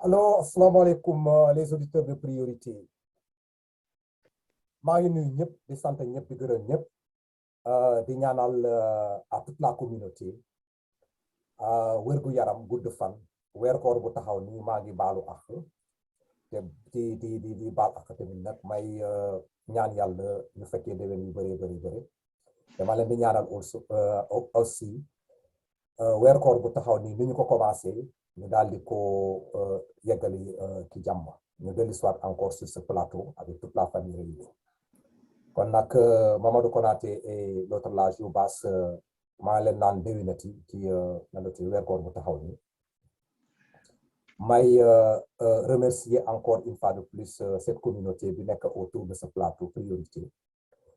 Alors, assalamu alaikum les auditeurs de priorité. maa ngi nuyu ñëpp di sant ñëpp di gërëm ñëpp di ñaanal à toute la communauté wérgu yaram gudd fan weer koor bu taxaw nii maa ngi baalu ak te di baal ak tamit nag may ñaan yàlla ñu fekkee déwén yu bëree bëri dama leen di ñaanal aussi weer koor bu taxaw nii ni ñu ko commencé ñu daal di ko yeggali ci jàmm ñu dellu soit encore sur ce plateau avec toute la famille réunie. kon nag Mamadou Konaté et l'autre là Jobas maa leen naan déwénati ci nanati weer koor bu taxaw ni may remercier encore une fois de plus cette communauté bi nekk autour de ce plateau priorité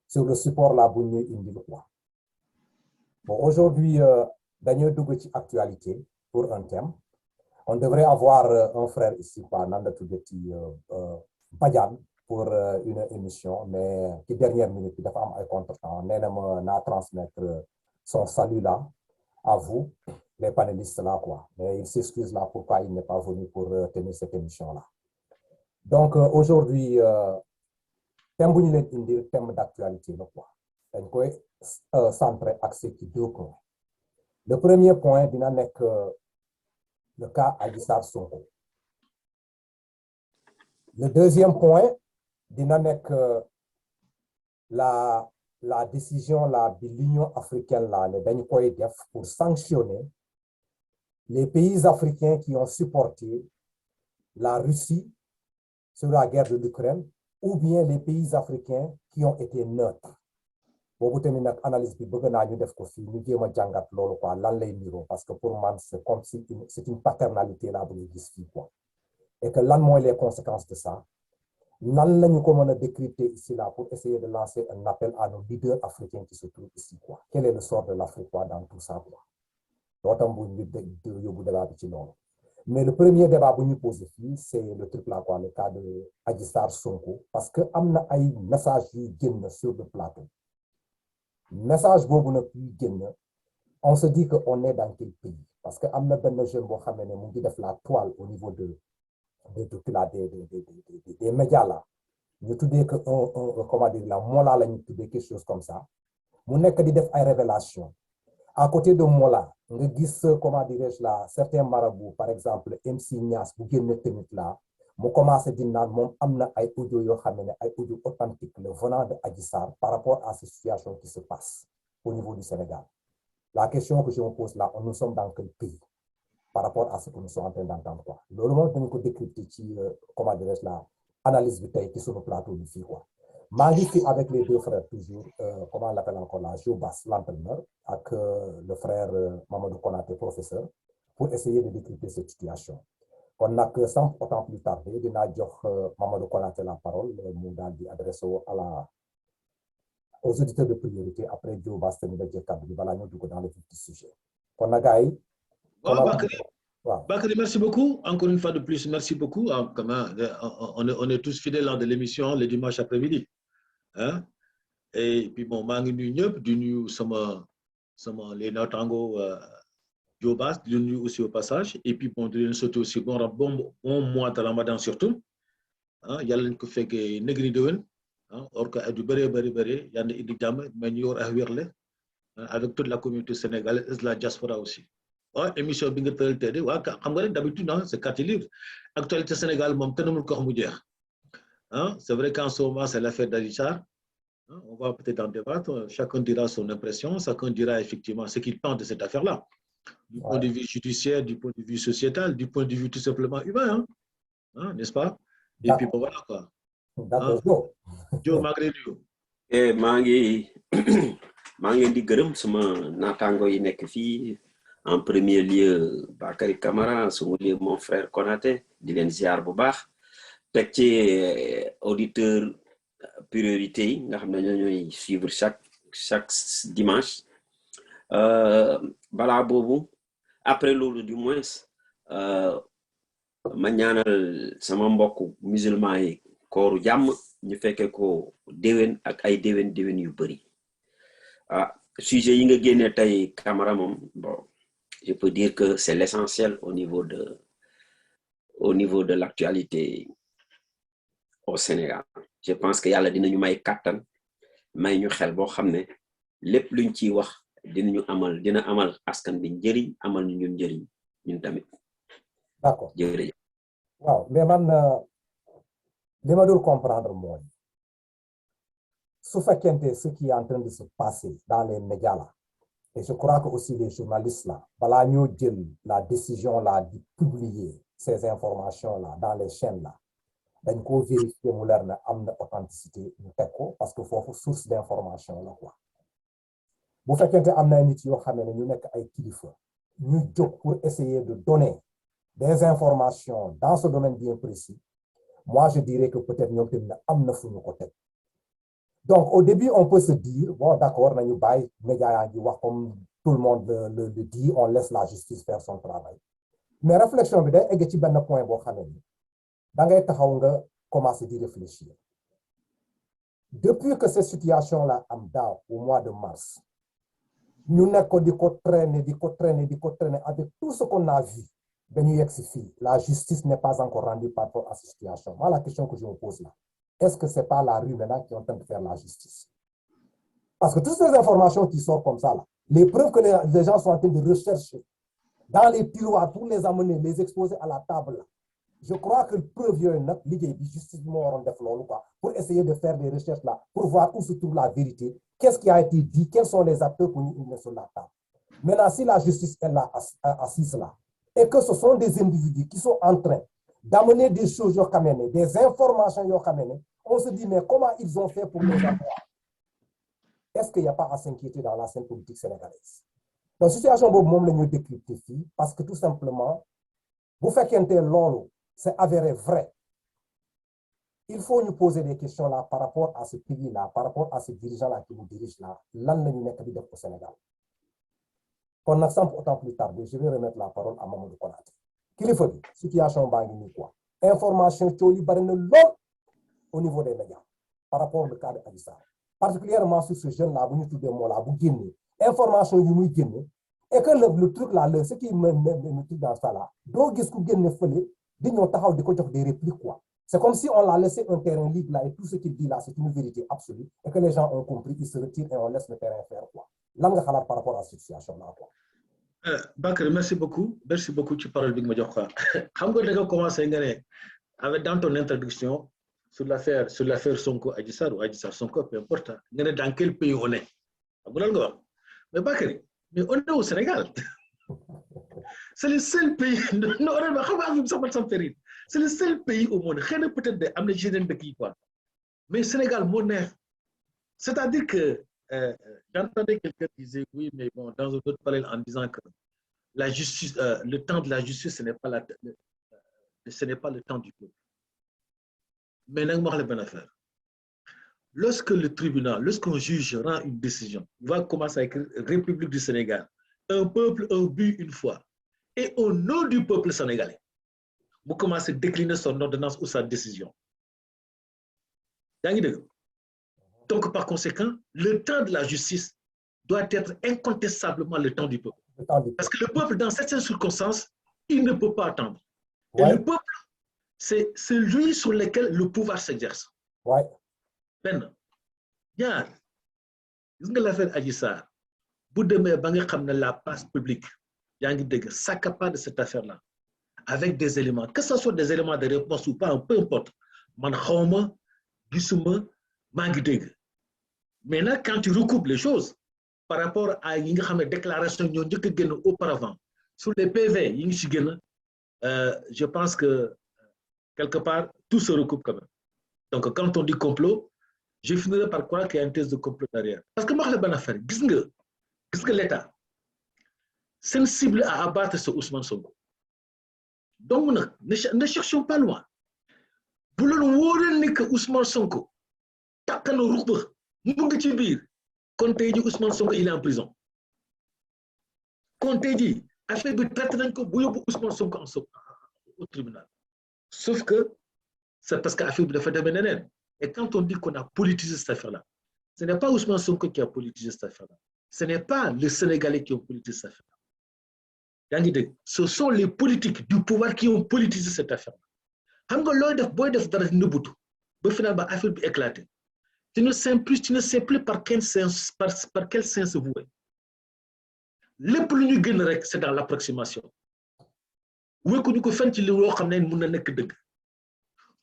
sur le support là bu ñuy indil quoi. Bon, aujourd'hui dañoo dugg ci actualité pour un thème. On devrait avoir un frère ici quoi nan la tuddati Badiane pour une émission, mais qui dernière minute, il dafa am ay contretemps. Nee na ma naa transmettre son salut là à vous, les panélistes là quoi. Mais il s'excuse là pourquoi il n'est pas venu pour tenir cette émission là. Donc aujourd'hui, thème bu ñu leen indil thème d'actualité la quoi. dañ koy centré axé ci deux points. Le premier point dina nekk le cas Adji Sarr Sonko. Le deuxième point dina nekk la décision là de l'Union africaine là ne dañ koy def pour sanctionner les pays africains qui ont supporté la Russie sur la guerre de l'Ukraine ou bien les pays africains qui ont été neutres. boobu tamit nag analyse bi bëgg naa ñu def ko fii ñu jéem a jàngat loolu quoi lan lay niroo parce que pour man c'est comme si c'est une paternalité là bu ñu gis fii quoi et que lan mooy les conséquences de ça. Nan lañu ko mën a décrypter ici là pour essayer de lancer un appel à nos leaders africains qui se trouvent ici quoi. Quel est le sort de l'Afrique quoi dans tout ça quoi. Lootam bu ñu yóbbu débat bi ci loolu. Mais le premier débat bu ñu posé fii c'est le truc là quoi, le cas de Adji Sarr Sonko parce que am na ay messages yu génn sur le plateau. Message boobu nag yu génn on se dit que on est dans quel pays parce que am na benn jeune boo xam ne mu ngi def la toile au niveau des médias là ñu tuddee que comment dire la Mola la ñu tuddee quelque chose comme ça mu nekk di def ay révélations à côté de Mola nga gis comment dirais-je là certains marabouts par exemple MC Niass bu génne tamit là mu commencé di naan moom am na ay audio yoo xam ne ay audio authentique le venant de Adji Sarr par rapport à ces situations qui se passent au niveau du Sénégal. La question que je me pose là, nous sommes dans quel pays par rapport à ce que nous sommes en train d'entendre quoi. Loolu moom dañu ko décrypter ci comment dirais-je la analyse bi tey ci sunu plateau bi fii quoi. maa ngi fi avec les deux frères toujours comment on l'appelle encore là Jobas l'entraîneur ak le frère Mamadou Konaté professeur pour essayer de décrypter cette situation. Kon nag sans autant plus tarder dinaa jox Mamadou Konaté la parole mu daal di adressé aux auditeurs de priorité après Jobas tamit la jël kàddu bi balaa ñu dugg dans le vif du sujet. Kon nag gars yi. Bakary, merci beaucoup. Encore une fois de plus, merci beaucoup. On est tous fidèles lors de l'émission le dimanche après-midi. Hein? Et puis bon, maa ngi nuyu ñëpp di nuyu sama les naataango Jobas di nuyu aussi au passage. Et puis bon, di leen souhaiter aussi bon mois de Ramadan surtout. Ah yàlla nañu ko fekkee negri déwén. Or que ay du bëri yàlla indi jàmm mais ñu yor ay wérle avec toute la communauté sénégalaise la diaspora aussi. waaw émission bi nga tëral tey waaw xam nga rek d'habitude c'est quartier libre actualité Sénégal moom kenn mënul ko wax mu jeex c'est vrai qu'en ce moment c'est l'affaire d'Adji Sarr on va peut-être en débattre chacun dira son impression chacun dira effectivement ce qu'il pense de cette affaire-là du point de vue judiciaire du point de vue sociétal du point de vue tout simplement humain n'est-ce pas et puis bon voilà quoi Joe maa ngi lay nuyu maa ngi di gërëm sama naataango yi nekk fii en premier lieu Bakary Camara second lieu mon frère Konaté di leen ziar bu baax teg ci auditeur priorité yi nga xam ne ñooy suivre chaque dimanche balaa boobu après loolu du moins ma ñaanal sama mbokk musulman yi kooru jàmm ñu fekke ko déwén ak ay déwén yu bari sujet yi nga génne tey Camara moom bon je peux dire que c'est l'essentiel au niveau au niveau de l'actualité au Sénégal. Je pense que yàlla dinañu may kàttan may ñu xel boo xam ne lépp luñ ciy wax dina amal askan bi njëriñ amal ñu ñun njëriñ ñun tamit. D'accord. jërëjëf. waaw mais man li ma dul comprendre mooy su fekkente ce qui est en train de se passer dans les médias là et je crois que aussi les journalistes là balaa ñoo jël la décision là de publier ces informations là dans les chaînes là dañ ko vérifier mu leer na am na authenticité ñu teg ko parce que foofu source d'information la quoi bu fekkente am na nit yoo xam ne ñu nekk ay kilifa ñu jóg pour essayer de donner des informations dans ce domaine bien précis moi je dirais que peut-être ñoom tamit am na fu ñu ko teg donc au début on peut se dire bon d'accord nañu bàyyi média yaa ngi wax comme tout le monde le dit on laisse la justice faire son travail mais réflexion bi day egg ci benn point boo xam ne da ngay taxaw nga commencer di réfléchir depuis que cette situation là am daaw au mois de mars ñu nekk ko di ko traîner avec tout ce qu'on a vu dañu yegg si fii la justice n'est pas encore rendue par rapport à cette situation. Moi la question que je me pose là est-ce que c'est pas la rue maintenant qui est en train de faire la justice? Parce que toutes ces informations qui sortent comme ça là, les preuves que les gens sont en train de rechercher dans les tiroirs pour les amener, les exposer à la table là. Je crois que preuve yooyu nag liggéey bi justice bi moo waroon def loolu quoi pour essayer de faire des recherches là pour voir où se trouve la vérité, qu'est-ce qui a été dit, quels sont les acteurs pour nous mettre sur la table. Maintenant si la justice est là assise là et que ce sont des individus qui sont en train d'amener des choses yoo xam ne des informations yoo xam ne on se dit mais comment ils ont fait pour les avoir? Est-ce qu'il n'y a pas à s'inquiéter dans la scène politique sénégalaise? Donc situation boobu moom la ñuy décrypter fii parce que tout simplement bu fekkente loolu c'est avéré vrai il faut nous poser des questions là par rapport à ce pays là par rapport à ce dirigeant là qui nous dirige là lan la ñu nekk di def au Sénégal. Kon nag sans autant plus tarder je vais remettre la parole à Mamadou Konaté. Kilifa bi situation baa ngi nii quoi information coow yi bari na lool au niveau des médias par rapport au cas de Adji Sarr particulièrement sur ce jeune là bu ñu tuddee moo là bu génne information yu muy génne et que le truc là ce qui me truc dans ça là doo gis ku génne fële di ñëw taxaw di ko jox des répliques quoi. C'est comme si on l'a laissé un terrain libre là et tout ce qu'il dit là c'est une vérité absolue et que les gens ont compris, ils se retirent et on laisse le terrain faire quoi. Lan nga xalaat par rapport à cette situation là quoi. Bakary, merci beaucoup ci parole bi nga ma jox quoi. Xam nga da nga commencé nga ne avec dans ton introduction sur l'affaire Sonko Adji Sarr ou Adji Sarr Sonko peu importe nga ne dans quel pays on est. Xam nga lan nga wax mais Bakary mais on est au Sénégal. C'est le seul pays non honnêtement xam nga ça me fait rire. C'est le seul pays au monde xëy na peut-être de am na yeneen dëkk yi quoi mais Sénégal moo neex c'est-à-dire que j'entendais quelqu'un disait oui mais bon dans un autre parallèle en disant que la justice le temps de la justice ce n'est pas le temps du peuple mais nag ma wax la benn affaire lorsqu'un juge rend une décision il va commencer à écrire République du Sénégal un peuple un but une foi et au nom du peuple sénégalais vous commencez à décliner son ordonnance ou sa décision. Donc, par conséquent, le temps de la justice doit être incontestablement le temps du peuple. Parce que le peuple, dans certaines circonstances, il ne peut pas attendre. Ouais. Et le peuple, c'est celui sur lequel le pouvoir s'exerce. Ouais. Ben, regarde, l'affaire Adji Sarr, vous demandez la place publique, s'accapare de cette affaire-là. Avec des éléments, que ce soit des éléments de réponse ou pas, peu importe. Man xawma, gisuma, maa ngi dégg. Maintenant, quand tu recoupes les choses par rapport à yi nga xam ne déclaration ñoo njëkk a génn auparavant sur les PV yi ngi ci génn, je pense que quelque part tout se recoupe quand même. Donc quand on dit complot, je finirai par croire qu'il y a une thèse de complot derrière. Parce que ma wax la benn affaire, gis nga l'État sensible à abattre ce Ousmane Sonko. Donc, ne cherchons pas loin. Vous le voulez que Ousmane Sonko, Takano Roukba, Mungitibir, quand tu dis Ousmane Sonko, il est en prison. Quand tu dis, affaire de traitement que Ousmane Sonko au tribunal. Sauf que c'est parce qu'affaire de fait de Benénen. Et quand on dit qu'on a politisé cette affaire-là, ce n'est pas Ousmane Sonko qui a politisé cette affaire-là. Ce n'est pas les Sénégalais qui ont politisé cette affaire-là. Ce sont les politiques du pouvoir qui ont politisé cette affaire. Xam nga looy def booy def dara nëbbutu ba finalement affaire bi éclaté. Tu ne sais plus par quel sens se vouer. Lépp lu ñu gën rek c'est dans l'approximation. Wékku ñu ko fenn ci li loo xam ne mun na nekk dëgg.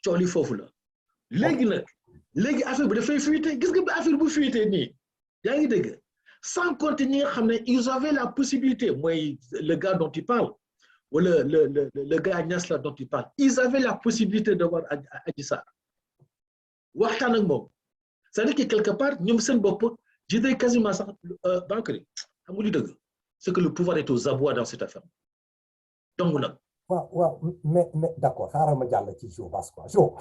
Coow li foofu la. Léegi affaire bi dafay fuité gis nga ba affaire bu fuité nii yaa ngi dégg sans compter ñi nga xam ne ils avaient la possibilité mooy le gars dont tu parles wala le gars Niass là dont tu parles ils avaient la possibilité de voir Adji Sarr waxtaan ak moom c'est-à-dire que quelque part ñoom seen bopp je dirais quasiment sax Bakary xam nga li dëgg c'est que le pouvoir est aux abois dans cette affaire donc nag. waaw mais d'accord xaaral ma jàll ci Jo Bass quoi Jo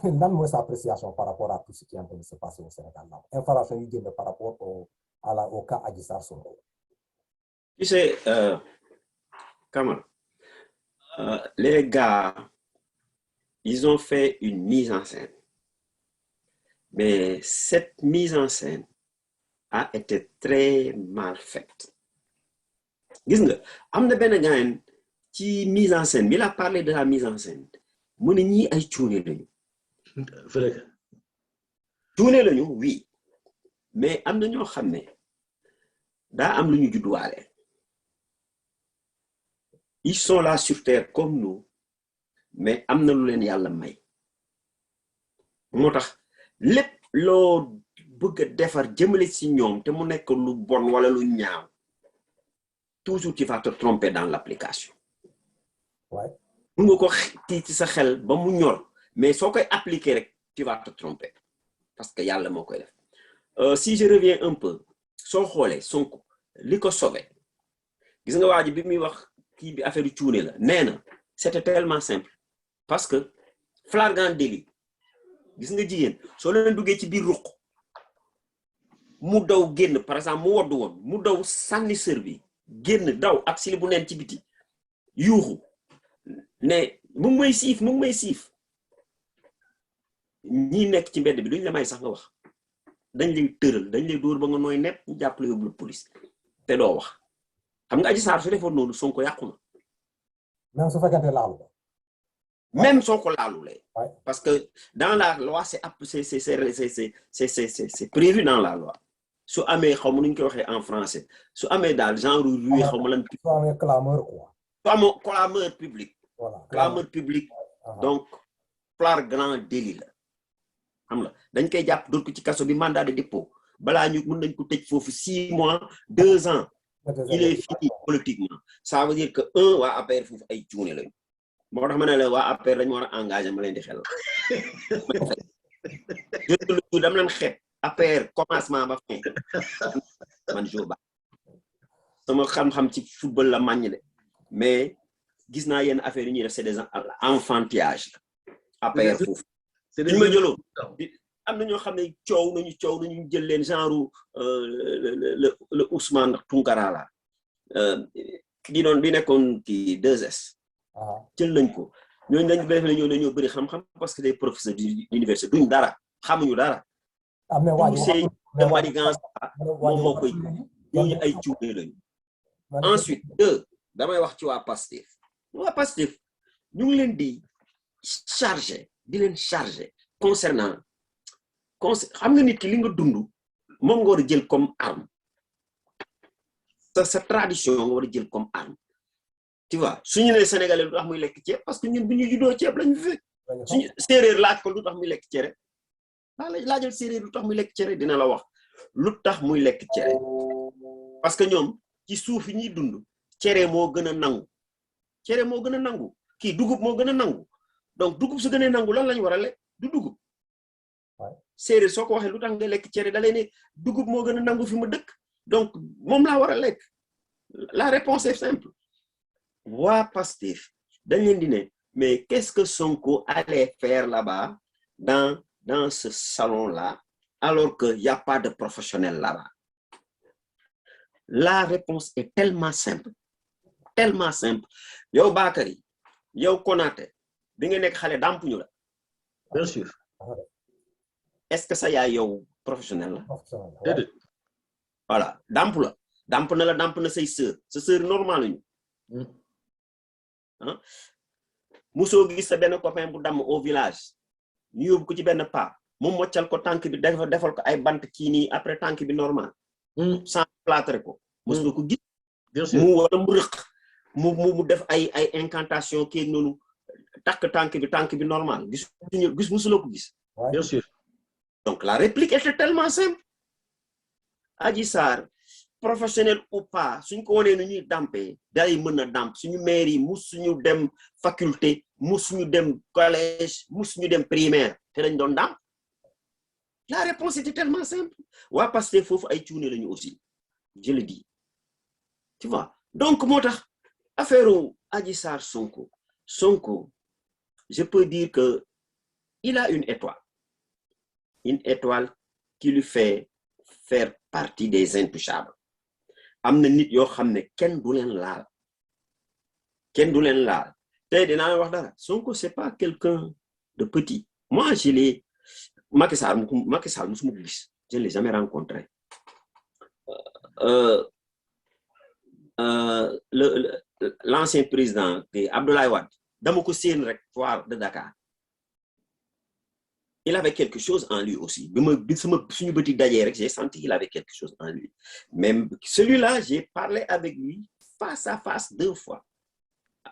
lan mooy sa appréciation par rapport à tout ce qui est en train de se passer au Sénégal là information yi génn par rapport au cas Adji Sarr Sonko. Tu sais Kamara les gars ils ont fait une mise en scène mais cette mise en scène a été très mal faite gis nga am na benn gars ci mise en scène bi la parlé de la mise en scène mu ne ñii ay cuune lañu. Vrai. Cuune lañu oui mais am na ñoo xam ne daa am lu ñu judduwaale. Ils sont là sur terre comme nous mais am na lu leen yàlla may moo tax lépp loo bëgg a defar jëmale ci ñoom te mu nekk lu bon wala lu ñaaw toujours tu vas te tromper dans l'application. Ouais. Mun nga ko kii ci sa xel ba mu ñor mais soo koy appliquer rek tu vas te tromper parce que yàlla moo koy def. Si je reviens un peu soo xoolee Sonko li ko sauvé gis nga waa ji bi muy wax kii bi affaire yu cuune la nee na c'était tellement simple parce que flagrant délit gis nga jigéen soo leen duggee ci biir ruq mu daw génn par exemple mu woddu woon mu daw sànni sër bi génn daw ak sili bu neen ci biti yuuxu ne mu ngi may siif ñi nekk ci mbedd bi duñ la may sax nga wax dañ lay tëral dañ lay dóor ba nga nooy nepp ñu jàppale yóbbu la police te doo wax xam nga Adji Sarr su defoon noonu Sonko yàqu na. même su fekkente laalu ko. même soo ko laalulee. parce que dans la loi c'est prévu dans la loi su amee xaw ma nu ñu koy waxee en français su amee daal genre rue xaw ma lan. su amee clameur quoi. su amee clameur public. voilà clameur public. donc flagrant délit la. xam nga dañ koy jàpp dóor ko ci kaso bi mandat de dépôt balaa ñu mën nañ ko tëj foofu 6 mois 2 ans. il est fini politiquement ça veut dire que waa APR foofu ay cuune lañu moo tax ma ne la waa APR dañu war a engagé ma leen di xel je dama leen xeeb APR commencement ba fin man Jo Bass sama xam-xam ci football la màññ de mais gis naa yenn affaire yi ñuy def c'est des enfantillage APR foofu duñu ma jëloon am na ñoo xam ne coow nañu jël leen genre le Ousmane Tounkara la bi nekkoon ki 2S jël nañ ko ñooñu dañ def ne ñoo bëri xam-xam parce que des professeurs d'université duñ dara xamuñu dara c'est de manigance moom moo koy ñooñu ay cuune lañu ensuite damay wax ci waa Pastef ñu ngi leen di leen chargé concernant xam nga nit ki li nga dund moom nga war a jël comme arme sa tradition nga war a jël comme arme tu vois suñu nee sénégalais lu tax muy lekk ceeb parce que ñun bu ñu juddoo ceeb lañu fekk suñu séeréer laaj ko lu tax muy lekk cere laajal séeréer lu tax muy lekk cere dina la wax lu tax muy lekk cere parce que ñoom ci suuf yi ñuy dund cere moo gën a nangu kii dugub moo gën a nangu donc dugub su gënee nangu lan lañu war a lekk du dugub séeréer soo ko waxee lu tax nga lekk cere da lay ne dugub moo gën a nangu fi ma dëkk donc moom laa war a lekk la réponse est simple waa Pastef dañ leen di ne mais qu'est-ce que Sonko allait faire là-bas dans ce salon-là alors que y a pas de professionnel là-bas la réponse est tellement simple yow Bakary yow Konaté bi nga nekk xale dàmpuñu la bien sûr est-ce que ça yaay yow professionnel la déedéet voilà damp na say sœur sa sœur normal lañu ah musoo gis sa benn copain bu damm au village ñu yóbbu ko ci benn pas moom moccal ko tànk bi defal ko ay bant kii nii après tànk bi normal sans plâtre ko mos nga ko gis mu wala mu rëq mu def ay incantation kii noonu takk tànk bi normal gis musuloo ko gis bien sûr donc la réplique était tellement simple Adji Sarr professionnel ou pas suñ ko wonee nu ñuy dampee day mën a damp suñu maire yi musuñu dem faculté musuñu dem collège musuñu dem primaire te dañ doon damp la réponse était tellement simple waa Pastef foofu ay cuune lañu aussi je le dis tu vois donc moo tax affaire Adji Sarr Sonko je peux dire que il a une étoile qui lui fait faire partie des intouchables am na nit yoo xam ne kenn du leen laal tey dinaa wax dara Sonko c'est pas quelqu'un de petit moi je l'ai Macky Sall musuma ko gis je ne l'ai jamais rencontré l'ancien président Abdoulaye Wade dama ko seen rek foire de Dakar il avait quelque chose en lui aussi suñu bëti dajee rek j'ai senti qu'il avait quelque chose en lui même celui-là j'ai parlé avec lui face à face 2 fois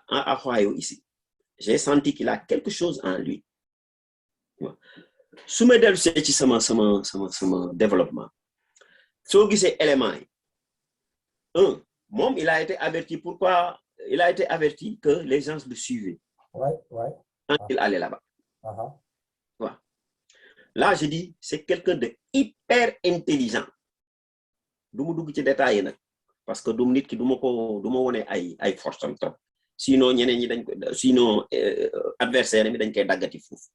à Royo ici j'ai senti qu'il a quelque chose en lui su ma dellu see ci sama développement soo gisee élément yi moom il a été averti pourquoi il a été averti que les gens le suivaient quand il allait là-bas là je dis c'est quelqu'un de hyper intelligent du mu dugg ci détails nag parce que du nit ki du ma wone ay force am trop sinon ñeneen ñi dañ ko sinon adversaire mi dañ koy daggati foofu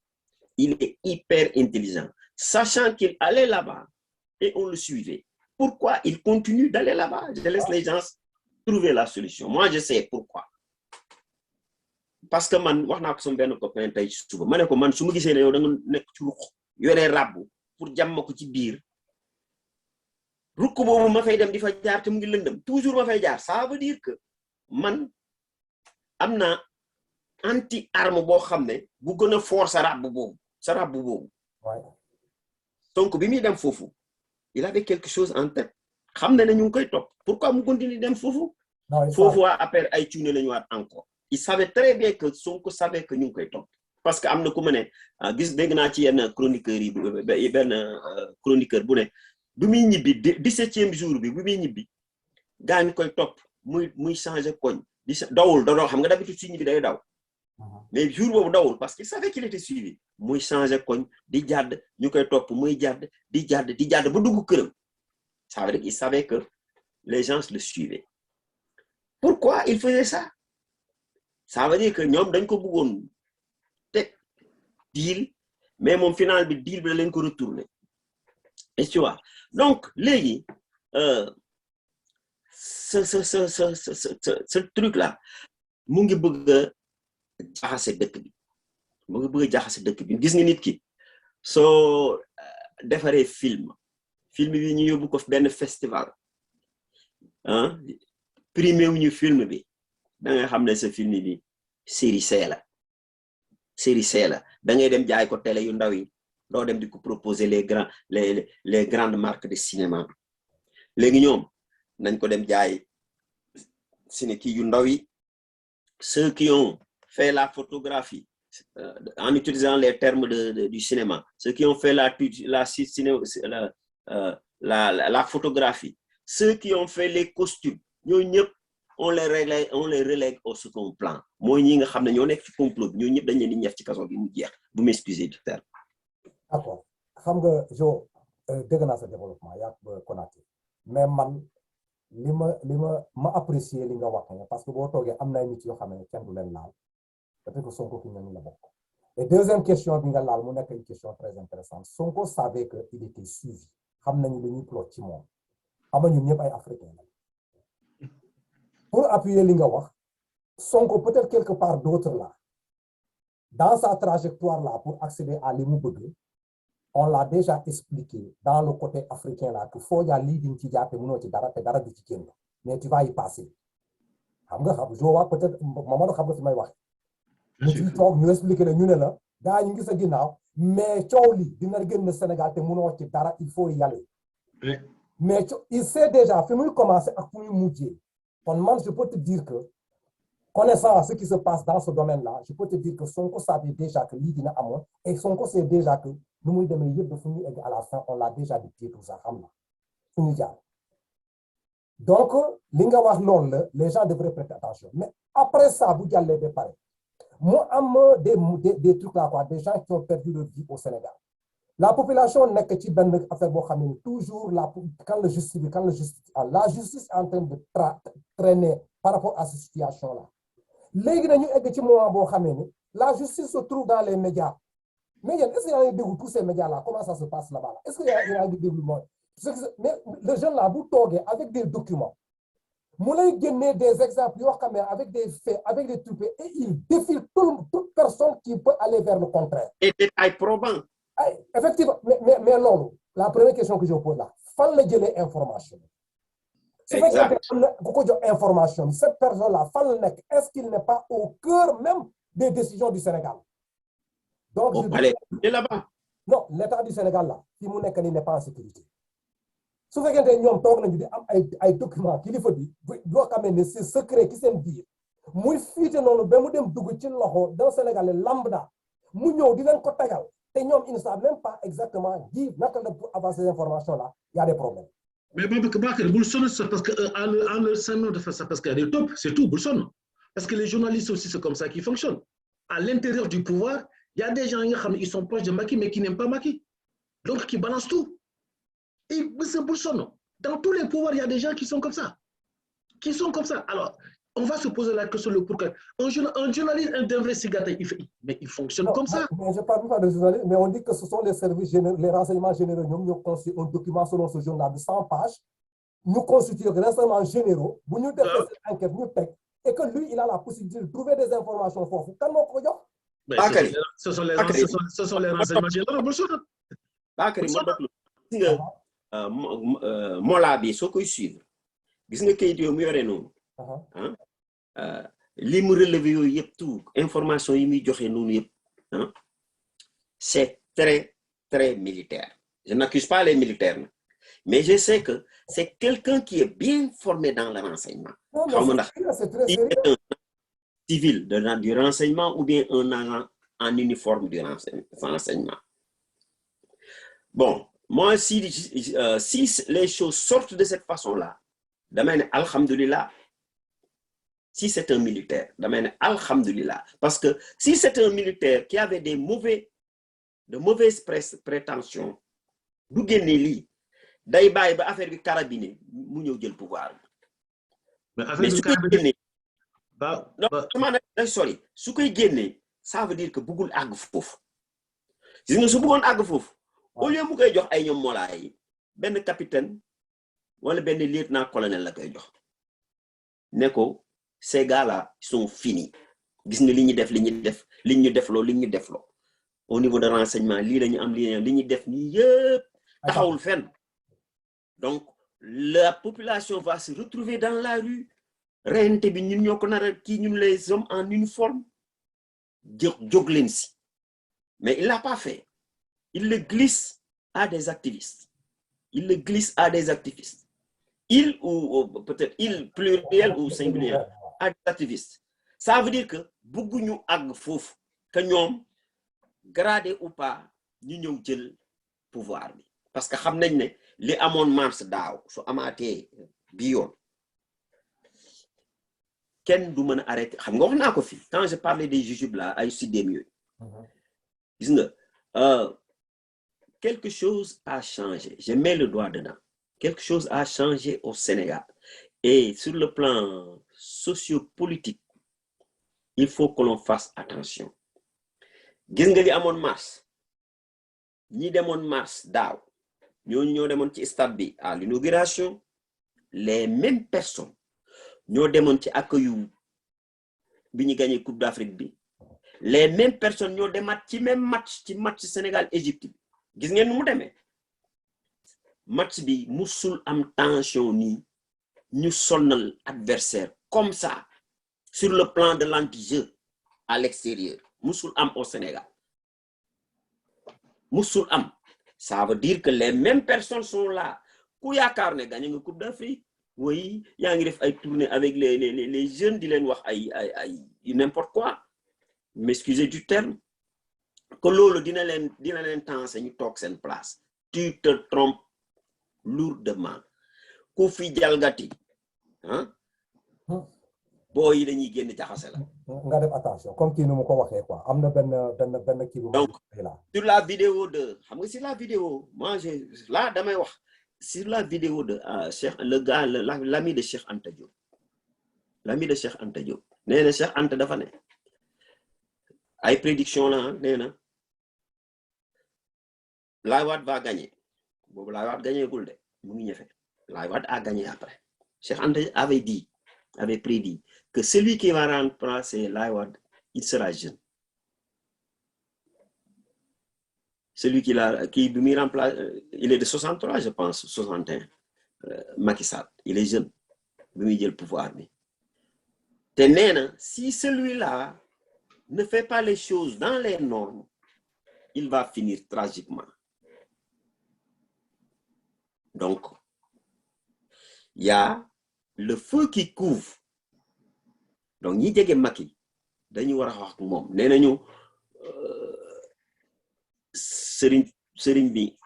il est hyper intelligent sachant qu'il allait là-bas et on le suivait pourquoi il continue d'aller là-bas je laisse les gens trouver la solution moi je sais pourquoi parce que man wax naa ko sama benn copain tey suba ma ne ko man su ma gisee ne yow da nga nekk ci ruq yoree ràbbu pour jàmm ko ci biir rukk boobu ma fay dem di fa jaar te mu ngi lëndëm toujours ma fay jaar ça veut dire que man am na anti arme boo xam ne bu gën a fort sa ràbbu boobu donc bi muy dem foofu il avait quelque chose en tête xam ne ñu ngi koy topp pourquoi mu continue dem foofu waa après ay cuune la ñu waat encore il savait très bien que Sonko savait que ñu ngi koy topp parce que am na ku ma ne gis dégg naa ci yenn chroniqueurs yi benn chroniqueur bu ne bu muy ñibbi 17e jour bi bu muy ñibbi gaa ñu koy topp muy changer koñ dawul xam nga d'habitude su ñibbi day daw mais jour boobu dawul parce qu'il savait qu'il était suivi muy changer koñ di jàdd ñu koy topp muy jàdd di jàdd ba dugg këram ça veut dire qu'il savait que les gens le suivaient pourquoi il faisait ça ça veut dire que ñoom dañ ko bëggoon teg deal mais moom final bi deal bi la leen ko retourné et tu vois donc léegi ce truc là mu ngi bëgg a jaxase dëkk bi gis nga nit ki soo defaree film bi ñu yóbbu ko benn festival primé wuñu film bi da nga xam ne sa film bi série C la da ngay dem jaay ko télé yu ndaw yi doo dem di ko proposer les grandes marques de cinéma léegi ñoom nañ ko dem jaay ciné yu ndaw yi ceux qui ont fait la photographie en utilisant les termes du cinéma ceux qui ont fait la photographie ceux qui ont fait les costumes ñooñu ñëpp on les relègue au second plan mooy ñi nga xam ne ñoo nekk ci complot bi ñooñu ñëpp dañ leen di ñeef ci kaso bi mu jeex bu m'excuser du terme. d'accord xam nga Jo dégg naa sa développement yaa Konaté mais man li ma apprécier li nga wax parce que boo toogee am na nit yoo xam ne kenn du leen laal peut-être que Sonko ki ñooñu la bokk. Et deuxième question bi nga laal mu nekk une question très intéressante Sonko savait que il était suivi xam nañu lu ñuy plot ci moom xam nga ñun ñëpp ay africains la pour appuyer li nga wax Sonko peut-être quelque part d'autre là dans sa trajectoire là pour accéder à li mu bëgg on l'a déjà expliqué dans le côté africain là que foo jaar lii diñ ci jaar te mënoo ci dara te dara di ci génn mais tu vas y passer xam nga xam jo wax peut-être Mamadou xam nga fi may wax ñu ci toog ñu expliqué ne ñu ne la gaa ñu ngi sa ginnaaw mais coow li dina génn Sénégal te mënoo ci dara il faut y aller mais il sait déjà fi muy commencé ak fu muy mujjee kon man je peux te dire que connaissant ce qui se passe dans ce domaine-là je peux te dire que Sonko savait déjà que lii dina amoon et Sonko sait déjà que nu muy demee yëpp fu ñu egg à la fin on l'a déjà dicté tout ça xam na fu ñu jaar donc li nga wax loolu la les gens devraient prêter attention mais après ça bu jàllee ba pare mu am des trucs là quoi des gens qui ont perdu leur vie au Sénégal la population nekk ci benn affaire boo xam ne toujours quand la justice est en train de traîner par rapport à cette situation là léegi nañu egg ci moment boo xam ne la justice se trouve dans les médias mais yéen est-ce que yaa ngi déglu tous ces médias là comment ça se passe là-bas là est-ce que yaa ngi déglu mooy mais le jeune là bu toogee avec des documents mu lay génnee des exemples yoo xam ne avec des faits avec des trucs et il défie toute personne qui peut aller vers le contraire. Et détails probants. Effectivement mais loolu la première question que je pose là fan la jëlee information. su fekkee am na ku ko jox information cette personne là fan la nekk est-ce qu'il n'est pas au cœur même des décisions du Sénégal. Donc au palais de là-bas. Non, l'État du Sénégal là fi mu nekk nii n'est pas en sécurité. su fekkente ñoom toog nañu di am ay documents kilifa bi yoo xam ne c'est secret ci seen biir muy fiite noonu ba mu dem dugg ci loxo d'un Sénégalais lambda mu ñëw di leen ko tegal te ñoom ils ne savent même pas exactement di naka la pour avoir ces informations là il y a des problèmes. Mais Babacar bul sonn c'est parce que en le sein de faire ça parce qu'il y a des tops c'est tout bul sonn parce que les journalistes aussi c'est comme ça qu'ils fonctionnent à l'intérieur du pouvoir il y a des gens yi nga xam ne ils sont proches de Macky mais qui n'aiment pas Macky donc qui balancent tout. Et c'est bul sonn dans tous les pouvoirs il y a des gens qui sont comme ça alors on va se poser la question le pourquoi un journaliste d'investigateur mais il fonctionne comme ça. Mais je parle pas de journaliste mais on dit que ce sont les services généraux les renseignements généraux ñoom ñoo constitué un document selon ce journal de 100 pages ñu constitué renseignements généraux bu ñu defee cette enquête ñu teg et que lui il a la possibilité de trouver des informations foofu kan moo ko jox. Mais ce sont les renseignements généraux bul sonn. Bakary ma déglu gis nga Mollah bi soo koy suivre gis nga kayit yooyu mu yore noonu. li mu relevé yooyu yëpp tout information yi muy joxe noonu yëpp c'est très très militaire. Je n'accuse pas les militaires mais je sais que c'est quelqu'un qui est bien formé dans le renseignement. Xaw ma ndax c'est un civil du renseignement ou bien un agent en uniforme du renseignement. Bon, moi si les choses sortent de cette façon-là damay ne alhamdulillah. Si c'est un militaire damay ne alhamdulillah parce que si c'est un militaire qui avait de mauvaises prétentions du génne lii day bàyyi ba affaire bi carabine mu ñëw jël pouvoir mais su koy génnee day sori su koy génnee ça veut dire que bëggul àgg foofu gis nga su bëggoon àgg foofu au lieu mu koy jox ay ñoom Mollah yi benn capitaine wala benn lieutenant-colonel la koy jox ne ko ces gars-là sont finis gis nga li ñu def au niveau de renseignement lii la ñu am li ñu def nii yëpp taxawul fenn donc la population va se retrouver dans la rue rente bi ñun ñoo ko nar a kii ñun les hommes en uniforme jóg leen si mais il l'a pas fait il le glisse à des activistes il ou peut-être il pluriel ou singulier à des activistes ça veut dire que bëgguñu àgg foofu que ñoom gradé ou pas ñu ñëw jël pouvoir bi parce que xam nañ ne li amoon mars daaw su amaatee bi yoon kenn du mën a arrêter xam nga wax naa ko fi quand je parlais des jujubes là ay sidéem yooyu gis nga quelque chose a changé je mets le doigt dedans quelque chose a changé au Sénégal et sur le plan sociopolitique il faut que l'on fasse attention gis nga li amoon mars ñi demoon mars daaw ñooñu ñoo demoon ci stade bi à l'inauguration les mêmes personnes ñoo demoon ci accueil bi ñu gagné Coupe d'Afrique bi les mêmes personnes ñoo demaat ci même match Sénégal-Égypte bi gis ngeen nu mu demee match bi musul am tension nii ñu sonnal adversaire comme ça sur le plan de l'anti-jeu à l'extérieur. Moussoul Am au Sénégal. Moussoul Am. Ça veut dire que les mêmes personnes sont là. Kouya Karne gagne une Coupe d'Afrique. Oui, il y a une tournée avec les jeunes qui disent n'importe quoi. M'excusez du terme. Que l'eau dina len temps c'est ñu tok sen place. Tu te trompes lourdement. Ku fi jalgati, hein? Boy dañuy génn jaxase la. Nga def attention comme kii nu mu ko waxee quoi am na benn kii bu donc sur la vidéo de xam nga sur la vidéo moi là damay wax sur la vidéo de Cheikh le gars l'ami de Cheikh Anta Diop nee na Cheikh Anta dafa ne ay prédiction la nee na Laye Wade va gagner boobu Laye Wade gagné gul de mu ngi ñëfe Laye Wade a gagné après Cheikh Anta avait prédit que celui qui va remplacer Laye Wade il sera jeune. Celui qui me remplace, il est de 63 je pense 61 Macky Sall il est jeune bi muy jël pouvoir bi te nee na si celui-là ne fait pas les choses dans les normes il va finir tragiquement. Donc il y a le feu qui couvre donc ñi jege Macky dañu war a wax ak moom nee nañu Serigne bi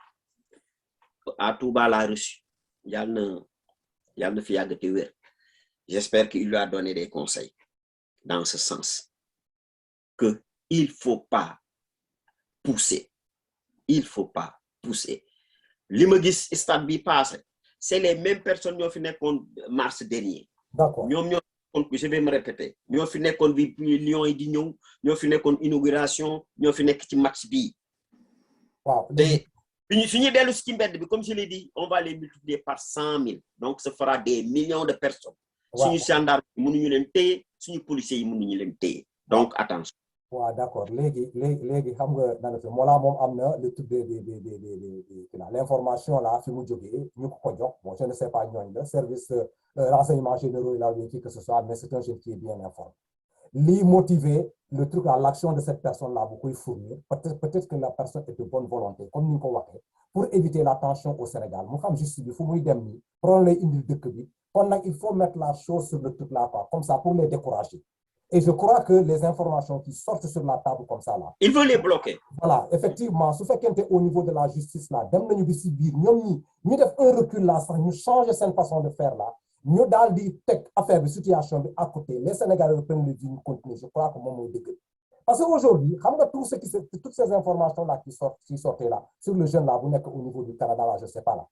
à Touba l'a reçu yàlla na fi yàgg te wér. J'espère qu'il lui a donné des conseils dans ce sens que il faut pas pousser li ma gis stade bi passé c'est les mêmes personnes ñoo fi nekkoon mars dernier. D'accord. Je vais me répéter ñoo fi nekkoon bi Lions yi di ñëw ñoo fi nekkoon inauguration ñoo fi nekk ci match bi. Waaw. te fi ñu dellu ci mbedd bi comme je l'ai dit on va les multiplier par 100 000 donc ce fera des millions de personnes. Suñu gendarme mënuñu leen téye suñu policiers yi mënuñu leen téye donc attention. waaw d'accord léegi xam nga dana fi Mollah moom am na le truc de l'information là fi mu jógee ñu ko jox bon je ne sais pas ñooñ la service renseignements généraux il a dit que ce soit mais c'est un jeune qui est bien informé li motiver le truc à l'action de cette personne là bu koy fournir peut-être que la personne est de bonne volonté comme ni ñu ko waxee pour éviter la tension au Sénégal mu xam justice bi fu muy dem nii problème lay indil dëkk bi kon nag il faut mettre la chose sur le truc là quoi comme ça pour les décourager. Et je crois que les informations qui sortent sur la table comme ça là. Il veut les bloquer. Voilà, effectivement, su fekkente au niveau de la justice là, dem nañu bi ci biir ñoom ñu def un recul là sax ñu changer seen façon de faire là, ñu daal di teg affaire bi situation bi à côté, les Sénégalais reprennent le vie ñu continuer. Je crois que moom mooy dëgg. Parce qu'aujourd'hui, xam nga toutes ces informations là qui sortaient là sur le jeune là bu nekk au niveau du Canada là, je sais pas là.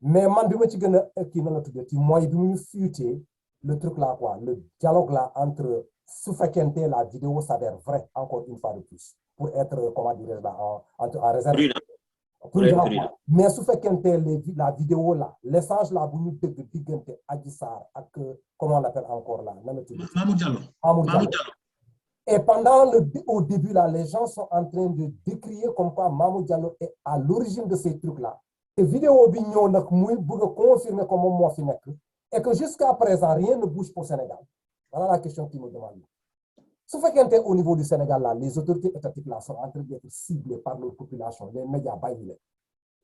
Mais man bi ma ci gën a kii na la tuddee ci mooy bi mu fuité le truc là quoi, le dialogue là entre su fekkente la vidéo s'avère vraie encore une fois de plus pour être comment dirais-je là en réserve. Prudent. Mais su fekkente la vidéo là l'échange là bu ñu dëgg diggante Adji Sarr ak comment on l'appelle encore là nan la tudd Mamour Diallo. Et pendant au début là les gens sont en train de décrier comme quoi Mamour Diallo est à l'origine de ces trucs là te vidéo bi ñëw nag muy bëgg a confirmer que moom moo fi nekk. Et que jusqu'à présent, rien ne bouge pour le Sénégal. Voilà la question qui me demande. Ce fait qu'au niveau du Sénégal, là, les autorités étatiques là, sont en train d'être ciblées par leur population, les médias baillent.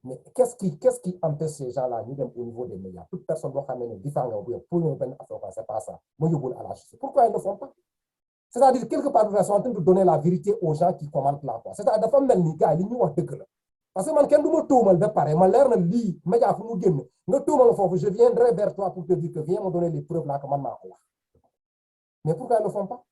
Mais qu'est-ce qui empêche ces gens-là au niveau des médias? Toute personne doit amener différents pour une affaire, c'est pas ça. Pourquoi ils ne le font pas? C'est-à-dire, quelque part, ils sont en train de donner la vérité aux gens qui commentent là. C'est-à-dire, dafa mel ni gars, li ñu wax dëgg la. Parce que man kenn du ma tuumal ba pare ma leer na lii média fu mu génn nga tuumal foofu je viendrai vers toi pour te dire que viens me donner les preuves là que man maa ko wax. Mais pourquoi ils ne le font pas?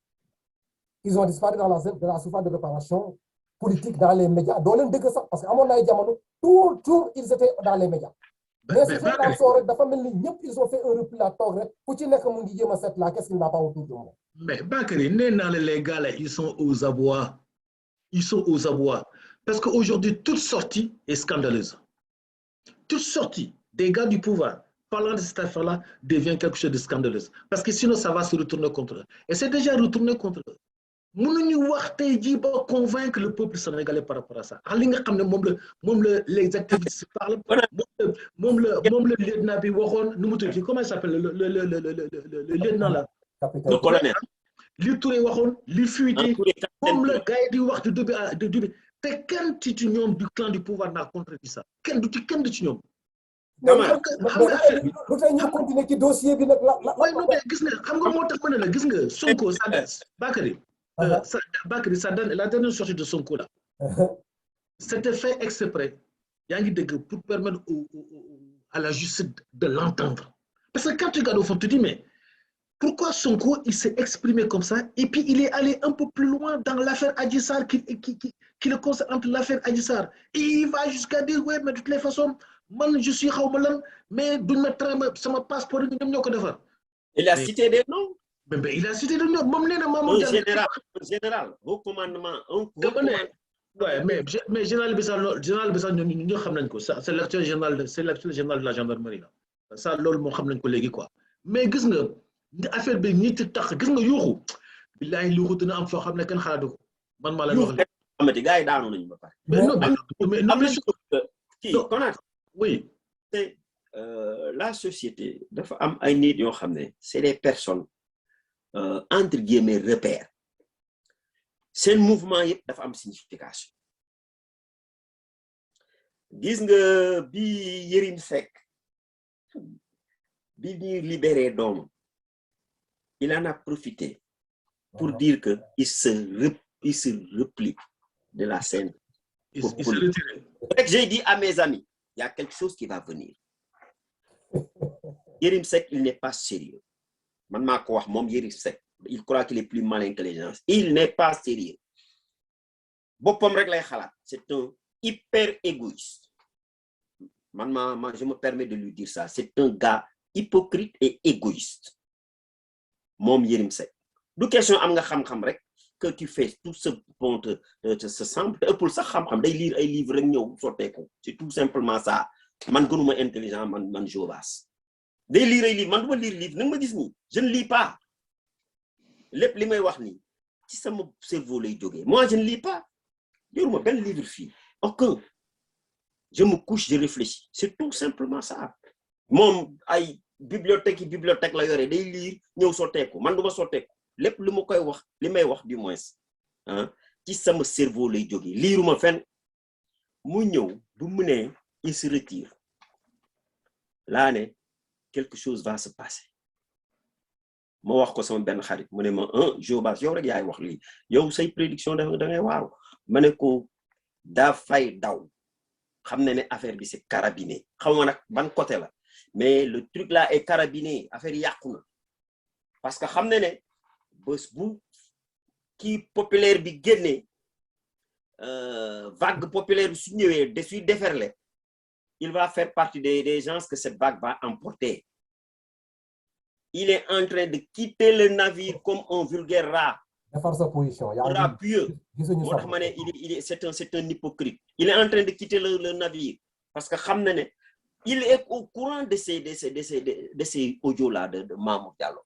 Ils ont disparu dans la surface de réparation politique dans les médias doo leen dégg sax parce que amoon na ay jamono toujours ils étaient dans les médias. Mais si daal soo rek dafa mel ni ñëpp ils ont fait un repli là toog rek ku ci nekk mu ngi jéem a seet là qu'est-ce qu'il n'a pas autour de moi. Mais Bakary nee naa les gars là ils sont aux abois. Parce qu'aujourd'hui, toute sortie est scandaleuse. Toute sortie des gars du pouvoir parlant de cette affaire-là devient quelque chose de scandaleuse. Parce que sinon, ça va se retourner contre eux. Et c'est déjà retourné contre eux. Nous ne convaincre le peuple sénégalais par rapport à ça. Les activistes parlent. Comment il s'appelle le lieutenant là? le colonel. li Touré waxoon li fuité moom la gars yi di wax de début te kenn ci ñoom du clan du pouvoir n'a contredit ça kenn du ci ñoom. Camara lu tax ñu continuer ci dossier bi nag waaye non mais gis nga xam nga moo tax ma ne la gis nga Sonko Bakary la dernière sortie de Sonko là c'était fait exprès yaa ngi dégg pour permettre à la justice de l'entendre parce que quand tu regardes au fond tu dis mais pourquoi Sonko il s'est exprimé comme ça et puis il est allé un peu plus loin dans l'affaire Adji Sarr qui le concerne entre l'affaire Adji Sarr et il va jusqu'à dire ouais mais de toutes les façons man je suis xaw ma lan mais duñ ma traité sama passeport yi ñoom ñoo ko defar. Il a cité des noms. Mais il a cité des noms moom nee na un général au commandement ouais mais général bi sax ñoo xam nañ ko ça c'est l'actuel général de la gendarmerie là ça loolu moo xam nañ ko léegi quoi mais gis nga affaire bi ñi ci tax gis nga yuuxu billahi yuuxu dina am foo xam ne kenn xalaatu ko man maa la wax amati gars yi daanu nañu ba pare mais oui c'est la société dafa am ay nit yoo xam ne c'est des personnes entre guillemets repères seen mouvement yëpp dafa am signification gis nga bi Yérim Seck bi ñuy libéré doom il en a profité pour dire que il se replie de la scène. Il se retire. J'ai dit à mes amis, il y a quelque chose qui va venir. Yérim Seck, il n'est pas sérieux. Man maa ko wax moom Yérim Seck, il croit qu'il est plus malin que les gens. Il n'est pas sérieux. Boppam rek lay xalaat. C'est un hyper égoïste. Je me permets de lui dire ça. C'est un gars hypocrite et égoïste. Moom Yérim Seck. Du question am nga xam-xam rek que tu fais tout ce bon te semble pour ça xam-xam day lire ay livres rek ñëw sotteeku. C'est tout simplement ça. Man gënuma intelligent man Jobaas. Day lire ay livres man duma lire livre nanga ma gis nii je ne lis pas. Lépp li may wax nii ci sama cerveau lay jógee. Moi je ne lis pas. Yoruma benn livre fii. Aucun. Je me couche, je réfléchis. C'est tout simplement ça. Moom ay bibliothèque la yore day lire ñëw sotteeku man duma sotteeku lépp li ma koy wax li may wax du moins ci sama cerveau lay jógee liiruma fenn mu ñëw bu mu ne il se retire laa ne quelque chose va se passer ma wax ko sama benn xarit mu ne ma Jobaas yow rek yaay wax lii yow say prédiction da ngay waaru ma ne ko daa fay daw xam ne affaire bi c'est carabiné xaw ma nag ban côté la mais le truc là est carabiné affaire yàqu na parce que xam ne bés bu kii populaire bi génnee vague populaire bi su ñëwee de suy déferler il va faire partie des gens que cette vague va emporter. Il est en train de quitter le navire comme un vulgaire rat. Sa position. Rapieux. C'est un hypocrite. Il est en train de quitter le navire parce que il est au courant de ces audios-là de Mamour Diallo.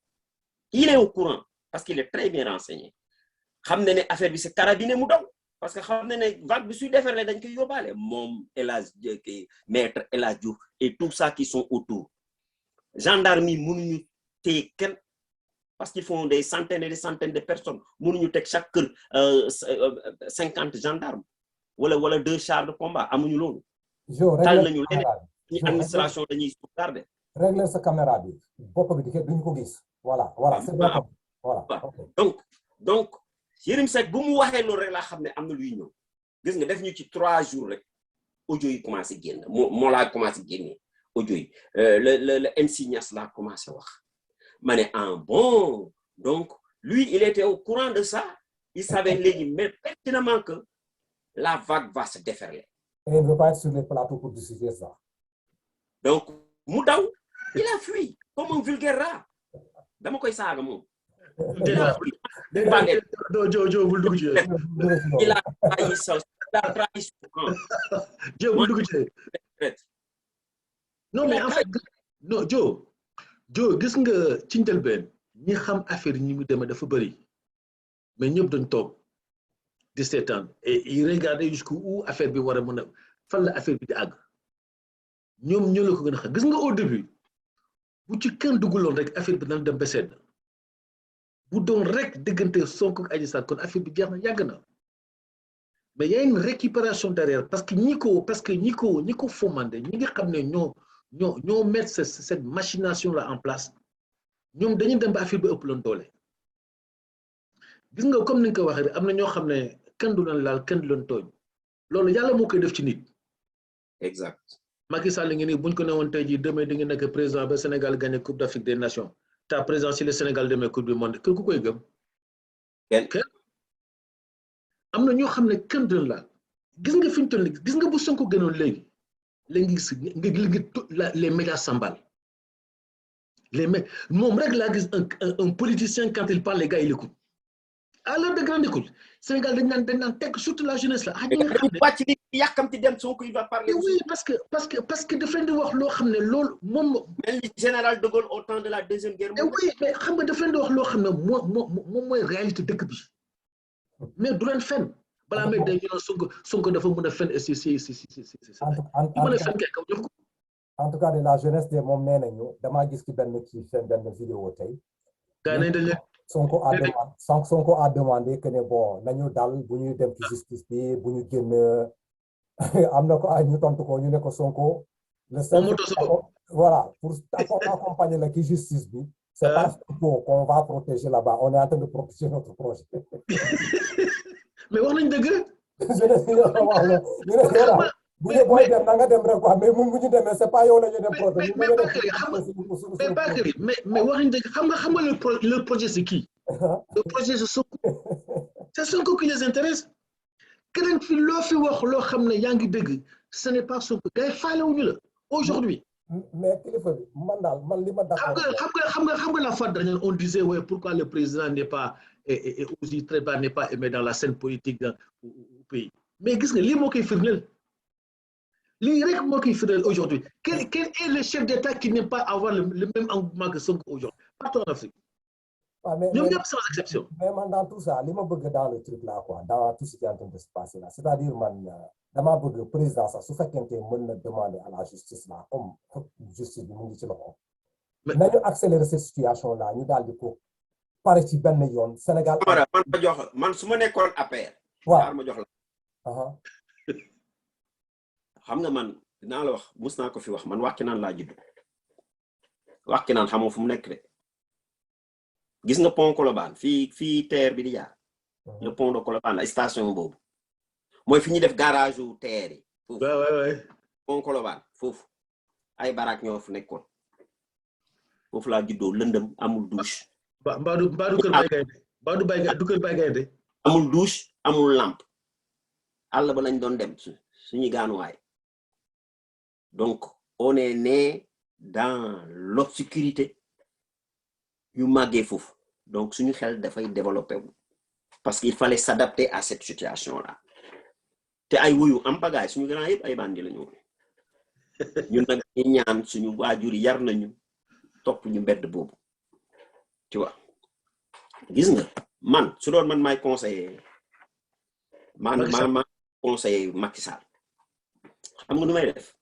Il est au courant parce qu'il est très bien renseigné. Affaire bi c'est carabiné mu daw parce que vague bi suy déferler dañ koy yóbbaale moom maître El Hadj Diouf et tout ça qui sont autour. Gendarmerie mënuñu téye kenn parce qu'ils font des centaines et des centaines de personnes mënuñu teg chaque kër 50 gendarmes wala 2 chars de combat amuñu loolu. tal nañu leneen ñi administration dañuy sauvegarder. Régler sa caméra bi bopp bi duñ ko gis. Voilà c'est bon. Voilà. Donc Yérim Seck bu mu waxee loolu rek laa xam ne am na luy ñëw gis nga def ñu ci 3 jours rek audio yi commencé génn moo laa commencé génne audio yi le MC Niass laa commencé wax ma ne bon donc lui il était au courant de ça il savait léegi mais pertinemment que la vague va se déferler. Et il ne veut pas être sur les plateaux pour discuter ça. Donc mu daw il a fui comme un vulgaire rat dama koy saaga moom. Il a trahi son camp. Non mais en fait non Joe gis nga ci njëlbeen ñi xam affaire yi ñi mu demee dafa bëri mais ñëpp dañ toog di seetaan et ils regardaient jusqu'où affaire bi war a mën a fan la affaire bi di àgg ñoom ñoo la ko gën a xam gis nga au début bu ci kenn dugguloon rek affaire bi dana dem ba sedd bu doon rek diggante Sonko ak Adji Sarr kon affaire bi jeex na yàgg na mais il y a une récupération derrière parce que ñi ko fomandé ñi nga xam ne ñoo mettre cette machination là en place ñoom dañuy dem ba affaire bi ëpp loon doole gis nga comme ni nga ko waxee rek am na ñoo xam ne kenn du leen laal kenn du leen tooñ loolu yàlla moo koy def ci nit. exact. Macky Sall ngi nii buñ ko newoon tey jii demain di nga nekk président ba Sénégal gagné Coupe d'Afrique des Nations ta président si le Sénégal demee Coupe du Monde ku koy gëm. kenn am na ñoo xam ne kenn du leen laal gis nga fi ñu toll gis nga bu Sonko gënoon léegi gis les médias s'emballent moom rek laa gis un politicien quand il parle les gars il écoute à l'heure de grande écoute Sénégal dañ naan tekk surtout la jeunesse là. ñi nga xam ne wàcc ni yàkkamti dem Sonko il va parler. oui parce que daf leen di wax loo xam ne loolu moom. mel ni général de Gaulle au temps de la deuxième guerre mondiale. oui mais xam nga daf leen di wax loo xam ne moom mooy réalité dëkk bi mais du leen fenn balaa may day ñu naan Sonko dafa mën a fenn si. mën a fenn kay kaw jox ko. en tout cas de la jeunesse de moom nee nañu damaa gis ci benn vidéo tey. gars yi nañ dañ leen. Sonko a demandé que ne bon nañu dal bu ñuy dem ci justice bi bu ñu génn am na ko ay ñu tontu ko ñu ne ko Sonko le seul voilà pour accompagner la ci justice bi c'est pas Sonko qu'on va protéger là-bas on est en train de protéger notre projet. mais wax nañ dëgg. bu ñu booy dem na nga dem rek quoi mais bu ñu demee c'est pas yow la ñu dem projet. mais Bakary mais wax nañ dëgg xam nga le projet c'est qui. le projet c'est Sonko. c'est Sonko qui les intéresse. keneen fi loo fi wax loo xam ne yaa ngi dëgg ce n'est pas Sonko gars yi faale wuñu la aujourd'hui. mais kilifa bi man li ma d'accord. xam nga la fois dernière on disait ouais pourquoi le président n'est pas et aussi très bas n'est pas aimé dans la scène politique au pays mais gis nga lii moo koy firndeel lii rek moo koy firndeel aujourd'hui quel est le chef d'État qui n'aime pas avoir le même engouement que Sonko aujourd'hui partout en Afrique. ñoom ñëpp sans exception. mais man dans tout ça li ma bëgg dans le truc là quoi dans tout ce qui est en train de se passer là c'est-à-dire man damaa bëgg président sax su fekkente mën na demander à la justice là comme justice bi mu ngi ci loxo. nañu accélérer cette situation là ñu daal di ko pare ci benn yoon Sénégal. man su ma nekkoon APR. waaw ma jox la. xam nga man dinaa la wax mus naa ko fi wax man Wakhinane laa judd Wakhinane xamoo fu mu nekk de. gis nga pont Colobane fii terre bi di jaar le pont de Colobane la station boobu mooy fi ñuy def garage u terre yi foofu pont Colobane foofu ay barak ñoo fu nekkoon foofu laa juddoo lëndëm amul douche mbaadu kër Baye Gaynde amul douche amul lampe àll ba lañ doon dem suñu gaanuwaay donc on est né dans l'obscurité yu màggee foofu donc suñu xel dafay développé wu parce qu'il fallait s'adapter à cette situation là te ay wuyu am bagaay suñu grand yëpp ay bandi la ñu ñun nag ñu ñaan suñu waajur yar nañu topp ñu mbedd boobu tu vois gis nga man su doon man maay conseiller man conseiller Macky Sall xam nga nu may def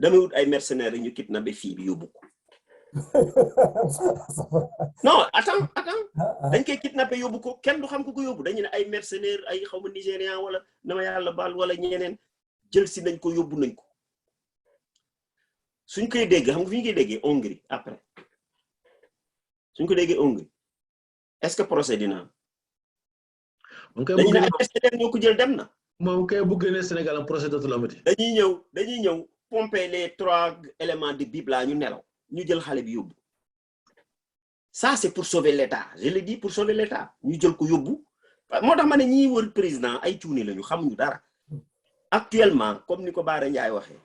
damay wut ay mercenaires ñu kidnappé fii bi yóbbu ko. non attends dañ koy kidnappé yóbbu ko kenn du xam ko yóbbu dañu ne ay mercenaires ay xaw ma nigérian wala na ma yàlla baal wala ñeneen jël si nañ ko yóbbu nañ ko suñ koy dégg xam nga fi ñu koy déggee Hongrie après suñ ko déggee Hongrie est-ce que procès dina am dañu ne ay mercenaires ñoo ko jël dem na moom kay bu génnee Sénégal am procès dootul amati dañuy ñëw pomper les 3 éléments de Bible la ñu nelaw ñu jël xale bi yóbbu ça c'est pour sauver l'État je le dis pour sauver l'État ñu jël ko yóbbu moo tax ma ne ñiy wër président ay cuune lañu xamuñu dara actuellement comme ni ko Bara Ndiaye waxee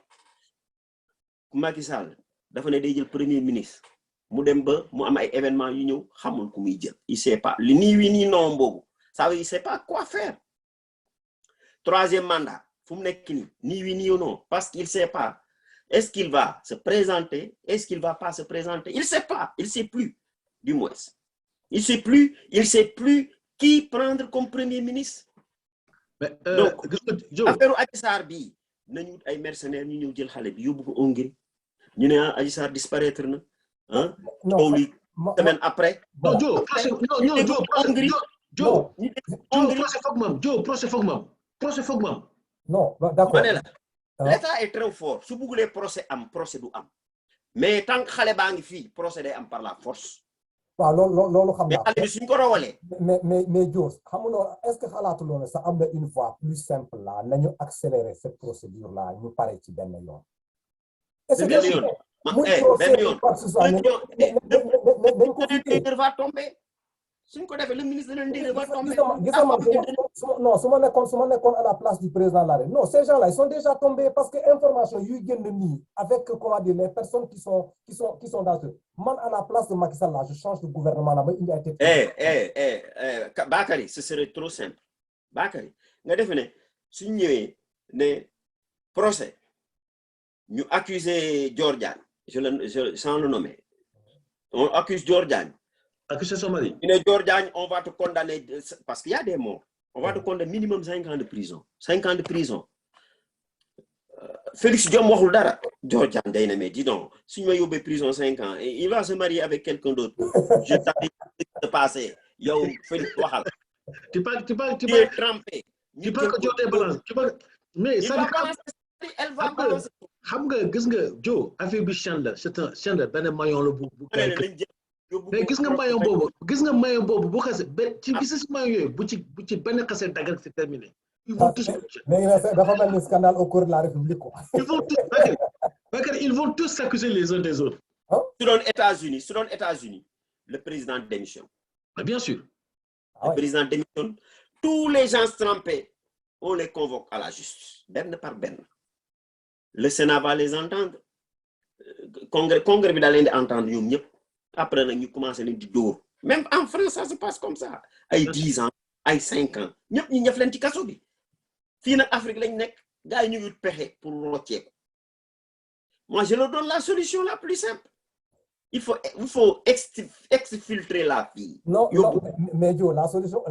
Macky Sall dafa ne day jël premier ministre mu dem ba mu am ay événements yu ñëw xamul ku muy jël il sait pas li nii wi nii non boobu ça veut il sait pas quoi faire 3e mandat fu mu nekk nii wi nii non parce qu'il sait pas est-ce qu'il va se présenter? Est-ce qu'il va pas se présenter? Il sait pas, il sait plus, du moins. Il sait plus qui prendre comme premier ministre. Mais, donc, affaire Adji Sarr bi nañu ay mercenaires ñu ñëw jël xale bi yóbbu ko Hongrie ñu ne Adji Sarr disparaître na ah. non semaine après. Non, Joe, procès foog mam. Non, d'accord. L'État est très fort. Si vous voulez procès du am. Mais tant que xalé baangi fi procès day am par la force. waaw loolu xam naa. mais xale bi suñ ko rawalee. mais Dios xamuloo est-ce que xalaatuloo ne sax am na une fois plus simple là nañu accélérer cette procédure là ñu pare ci benn yoon. est-ce que benn yoon va tomber. suñ ko defee le ministre de l'Intérieur va tomber. Non, su ma nekkoon à la place du président là non, ces gens-là ils sont déjà tombés parce que information yuy génn nii avec comment dire les personnes qui sont dans ce man à la place de Macky Sall là je change de gouvernement là ba indi ay Bakary ce serait trop simple. Bakary nga defe ne suñ ñëwee ne procès ñu accuser Dior Diagne sans le nommer on accuse Dior Diagne. Accusé son mari. Dior Diagne, on va te condamner parce qu'il y a des morts. On va te condamner minimum 5 ans de prison. 5 ans de prison. Félix Diom waxul dara. Dior Diagne day na mais dis donc, si ñu yóbbee prison 5 ans, il va se marier avec quelqu'un d'autre. Je t'avais dit de passer. Yow Félix waxal. Tu parles trempé. Tu parles que Dior day balance. Mais ça elle va balancer. Xam nga gis nga Joe affaire bi chaîne la, c'est un chaîne la benn maillon la bu mais gis nga maillon boobu bu xasee ci gis maillon yooyu bu ci benn xasee dagal c'est terminé. Ils vont tous. mais dafa mel ni scandale au cours de la République quoi. Ils vont tous s'accuser les uns des autres. Su doon États-Unis le président démissionne. Bien sûr. Le président démissionne. Tous les gens trempés on les convoque à la justice benn par benn. Le Sénat va les entendre. Congrès bi da leen di entendre ñoom ñëpp. Après, nous commençons à dire même en France, ça se passe comme ça. Ay 10 ans, ay 5 ans. Nous avons fait un petit casso. Ici, en Afrique, nous avons eu péré pour retirer. Moi, je leur donne la solution la plus simple. Il faut exfiltrer la fille. Non, mais Joe, la solution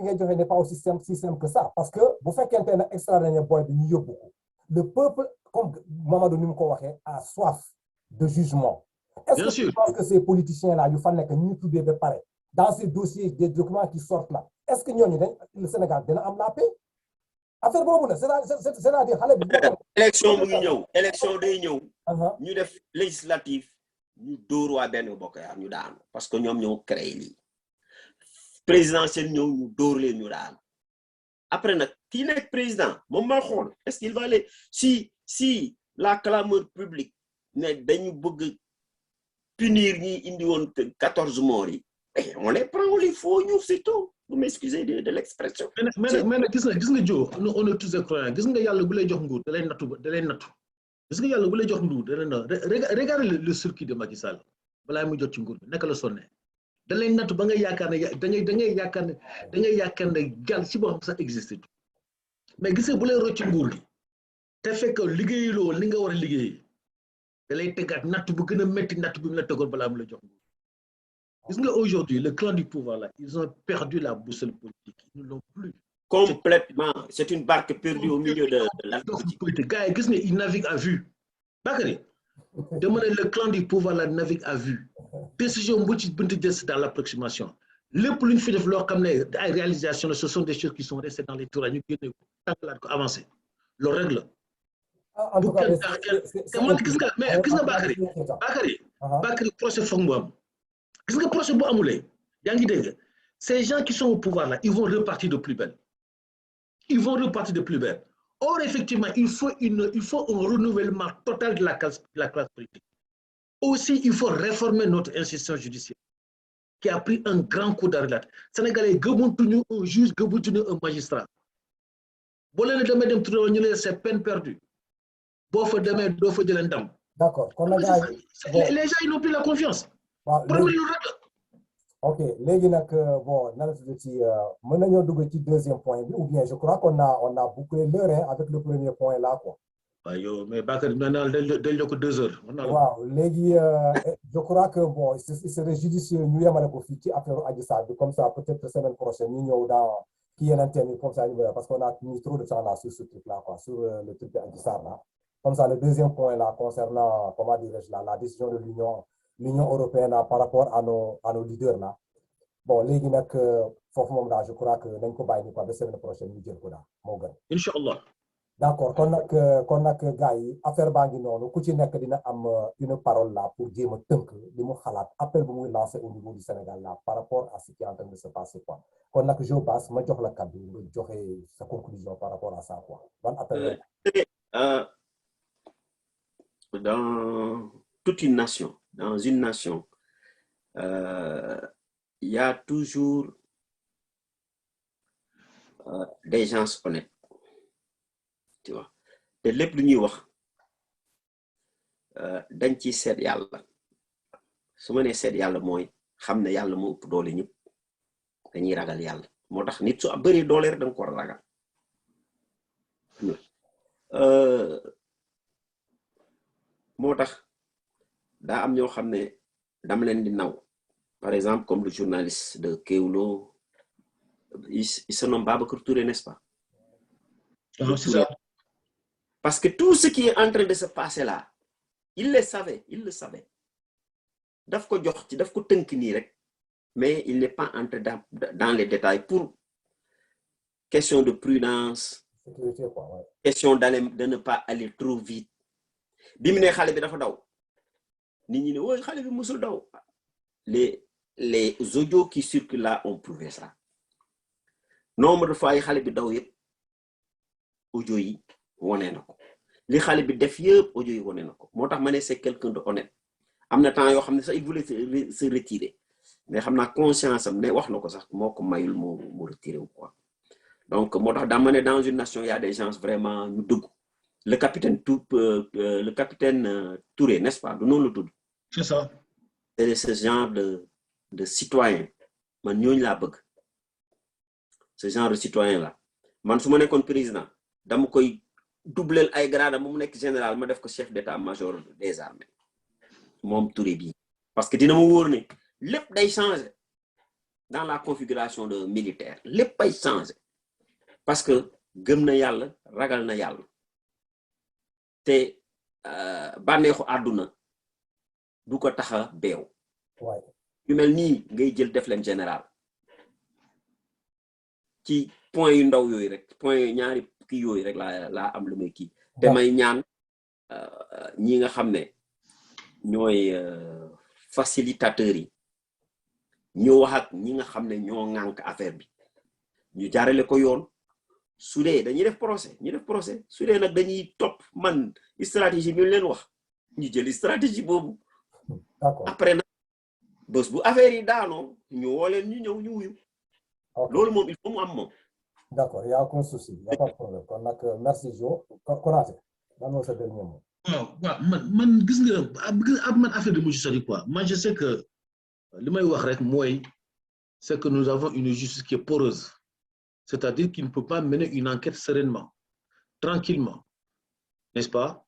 n'est pas aussi si simple que ça. Parce que, vous faites qu'un extraordinaire boy de New York, le peuple, comme Mamadou Nimko a soif de jugement. Est-ce que tu penses que ces politiciens-là, ils font que nous tout devons pareil dans ces dossiers, des documents qui sortent là, est-ce que le Sénégal a la paix? Affaire bon, c'est-à-dire, élection de ñëw, ñu def législatif, ñu door waa benn bokk yaa ñu daan parce que ñoom ñoo créé lii. Présidentiel ñëw ñu door leen ñu daan. Après nag kii nekk président moom ma xool est-ce qu'il va aller si la clameur publique ne dañu bëgg punir ñi indi woon 14 morts yi on les prend on les faut ñu c'est tout vous m'excusez de l'expression. mais gis nga Joe on est tous croyants gis nga yàlla bu lay jox nguur da lay nattu gis nga yàlla bu lay jox nguur da lay regarde le circuit de Macky Sall balaa muy jot ci nguur bi naka la sonné da lay nattu ba nga yaakaar ne da ngay yaakaar ne gàll ci boo xam sax existé mais gis nga bu lay rocc nguur gi te fekk liggéeyuloo li nga war a liggéey da lay tegaat natt bu gën a métti natt bi mu la tegoon balaa mu la jox nguur gis nga aujourd'hui le clan du pouvoir là ils ont perdu la boussole politique ils ne l'ont plus complètement c'est une barque perdue au milieu de la politique gars yi gis nga ils naviguent à vue Bakary dama ne le clan du pouvoir là navigue à vue décision bu ci bënt jël dans l'approximation lépp lu ñu fi def loo xam ne ay réalisations ce sont des choses qui sont restées dans les tours ñu génne ko tànkalaat ko avancé loolu rek la. En tout cas, gis nga Bakary procès foog mu am gis nga procès bu amulee yaa ngi dégg ces gens qui sont au pouvoir là ils vont repartir de plus belle or effectivement il faut un renouvellement total de la classe politique aussi il faut réformer notre institution judiciaire qui a pris un grand coup d'arrêt. Sénégalais gëmatuñu un juge gëmatuñu un magistrat boo leen demee dem tuddee ñu ne c'est peine perdue boo fa demee doo fa jëlee ndam. D'accord kon les gens ils n'ont plus la confiance. Ok léegi nag bon nan la tudd ci mën nañoo dugg ci deuxième point bi ou bien je crois qu'on a bouclé l'heure avec le premier point là quoi. waaw yow mais Bakary maintenant dañ ko 2 heures. waaw léegi je crois que bon il serait judicieux ñu yemale ko fii ci affaire Adji Sarr bi comme ça peut-être semaine prochaine ñu ñëw dans kii yeneen thème comme ça parce qu'on a mis trop de temps là sur ce truc là quoi sur le truc de Adji Sarr là. Comme ça le deuxième point là concernant comment dirais-je là la décision de l'Union l'Union européenne là, par rapport à nos leaders là. Bon, les je crois que nañ ko bàyyi quoi, la semaine prochaine ñu jël ko daal moo gën. Inch'Allah. D'accord, kon nag gars yi affaire baa ngi noonu ku ci nekk dina am une parole là pour jéem a tënk li mu xalaat appel bu muy lancé au niveau du Sénégal là par rapport à ce qui est en train de se passer quoi. Kon nag je passe ma jox la kàddu nga joxe sa conclusion par rapport à ça quoi. Ban appel dans toute une nation, dans une nation, il y a toujours des gens honnêtes. Tu vois, te lépp lu ñuy wax dañ ci seet yàlla su ma nee seet yàlla mooy xam ne yàlla moo ëpp doole ñëpp dañuy ragal yàlla moo tax nit su bari doole rek da nga ko war a ragal moo tax daa am ñoo xam ne dama leen di naw par exemple comme le journaliste de Kewoulo il se nomme Babacar Touré, n'est-ce pas? Ah, c'est ça. Parce que tout ce qui est en train de se passer là, il le savait. Daf ko jox ci daf ko tënk nii rek mais il n'est pas entré dans les détails pour question de prudence, question de ne pas aller trop vite. Bi mu ne xale bi dafa daw nit ñi ne woy xale bi musul daw. Les audios qui circulent là ont prouvé ça. Nombre de fois yi xale bi daw yëpp audio yi wone na ko li xale bi def yëpp audio yi wone na ko moo tax ma ne c'est quelqu'un de honnête. Am na temps yoo xam ne sax il voulait se retirer mais xam naa conscience am ne wax na ko sax moo ko mayul mu retirer wu quoi. Donc moo tax daa ma ne dans une nation il y a des gens vraiment ñu dëgg. Le capitaine Touré, n'est-ce pas? Du noonu la tudd. C'est ça. C'est ce genre de citoyen man ñooñu laa bëgg. Ce genre de citoyen là man su ma nekkoon président dama koy doubleel ay grade mu nekk général ma def ko chef d'état-major des armées moom Touré bi parce que dina ma wóor ne lépp day changer dans la configuration de militaire lépp ay changer parce que gëm na yàlla ragal na yàlla te bànneexu àdduna du ko tax a beew yu mel nii ngay jël def leen général ci point yu ndaw yooyu rek point yooyu ñaari kii yooyu rek laa am lu may kii te may ñaan ñi nga xam ne ñooy facilitateurs yi ñu wax ak ñi nga xam ne ñoo ŋànk affaire bi ñu jaarale ko yoon su dee dañuy def procès su dee nag dañuy topp man stratégie bi leen wax ñu jël stratégie boobu après nag bés bu affaire yi daanoo ñu woo leen ñu ñëw ñu wuyu loolu moom il faut mu am moom. D'accord, il n'y a aucun souci, il n'y a pas de problème. Merci Jo. Konaté, dans ce dernier mot. Man gis nga man affaire de justice quoi. Moi je sais que li may wax rek mooy c'est que nous avons une justice qui est poreuse. C'est-à-dire qu'il ne peut pas mener une enquête sereinement, tranquillement. N'est-ce pas?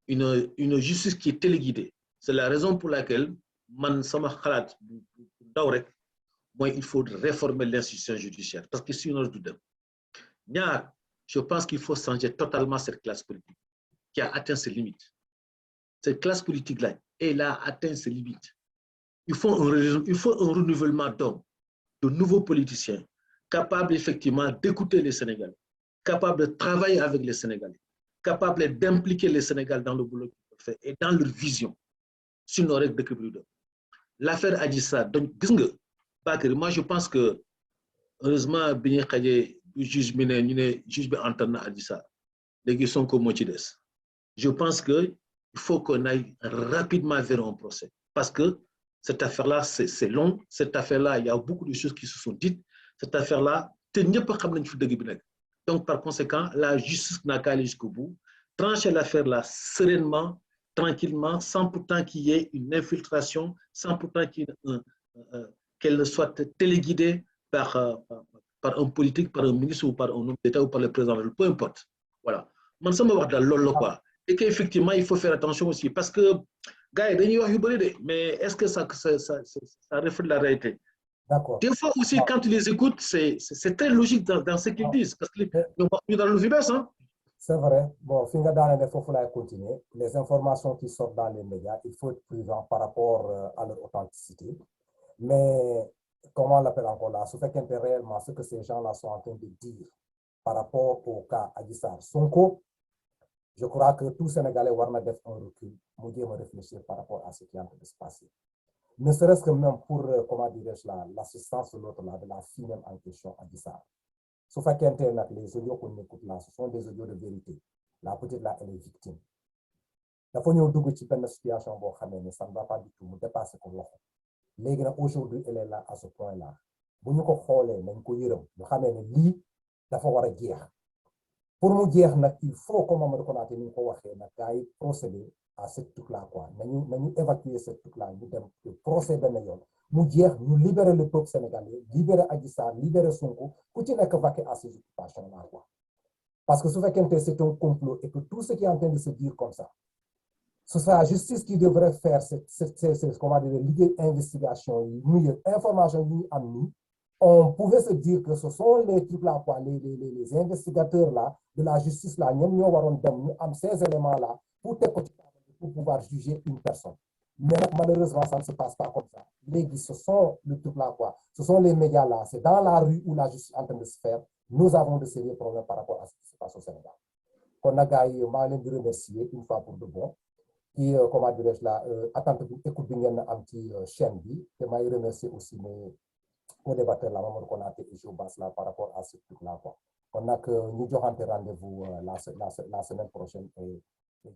Une justice qui est téléguidée. C'est la raison pour laquelle man sama xalaat daw rek mooy il faut réformer l'institution judiciaire parce que sinon du dem. Ñaar, je pense qu'il faut changer totalement cette classe politique qui a atteint ses limites. Cette classe politique-là, elle a atteint ses limites. Il faut un renouvellement d'hommes, de nouveaux politiciens, capables effectivement d'écouter les Sénégalais, capables de travailler avec les Sénégalais, capables d'impliquer les Sénégalais dans le boulot qu'ils peuvent faire et dans leur vision. Sinon, rek dëkk bi du dem. L'affaire Adji Sarr, donc, gis nga, Bakary, moi je pense que heureusement bi ñu xajee juge bi ne ñu ne juge bi entend na Adji Sarr léegi Sonko moo ci des. Je pense que il faut qu'on aille rapidement vers un procès parce que cette affaire-là c'est long. Cette affaire-là il y a beaucoup de choses qui se sont dites. Cette affaire-là te ñëpp xam nañ fi dëgg bi nekk. Donc par conséquent la justice n'a qu'à aller jusqu'au bout, trancher l'affaire-là sereinement, tranquillement, sans pourtant qu'il y ait une infiltration, sans pourtant qu'elle soit téléguidée par un politique, par un ministre ou par un homme d'État ou par le président, peu importe. Voilà. Man sama wax daal loolu la quoi. Et qu'effectivement, il faut faire attention aussi parce que, gars, mais est-ce que ça reflète la réalité? D'accord. Des fois aussi, quand tu les écoutes, c'est très logique dans ce qu'ils disent. Parce que nous dans le VIBES, hein? C'est vrai. Bon, Finga dans les faut continuer. Les informations qui sortent dans les médias, il faut être prudent par rapport à leur authenticité. Mais, comment on l'appelle encore là, ce fait qu'un réellement ce que ces gens-là sont en train de dire par rapport au cas Adji Sarr Sonko, je crois que tout Sénégalais doit faire un recul, me réfléchir par rapport à ce qui est en train de se passer. Ne serait-ce que même pour, comment dirais-je là, l'assistance de l'autre là, de la fille même en question, Adji Sarr. Sauf qu'Internet, les audios qu'on écoute là, ce sont des audios de vérité. La petite là, elle est victime. Il faut nous douter de la situation, ça ne va pas du tout, nous dépasser pour l'autre. Aujourd'hui, elle est là à ce point-là. Si nous avons pour nous dire il faut, comme on reconnaît, nous procéder à ce truc-là. Nous évacuer ce truc-là, nous procéder nous libérer le peuple sénégalais, libérer Adji Sarr, libérer Sonko, continuer à vaquer à ces occupations-là. Parce que ce fait que c'est un complot et que tout ce qui est en train de se dire comme ça, ce sera la justice qui devrait faire cette comment dire, investigation, information à nous. On pouvait se dire que ce sont les trucs là, les investigateurs là, de la justice là, ces éléments là, pour pouvoir juger une personne. Mais malheureusement, ça ne se passe pas comme ça. Ce sont le truc là, ce sont les médias là, c'est dans la rue où la justice est en train de se faire. Nous avons de sérieux problèmes par rapport à ce qui se passe au Sénégal. Qu'on a gagné, je de remercier une fois pour de bon. Qui, comment dirais-je là, attente écoute bien un petit chaîne bi, et je remercie aussi mes débatteurs là, Mamadou Konaté et Joe Bass là par rapport à ce truc là quoi. On a que nous aurons rendez-vous la semaine prochaine et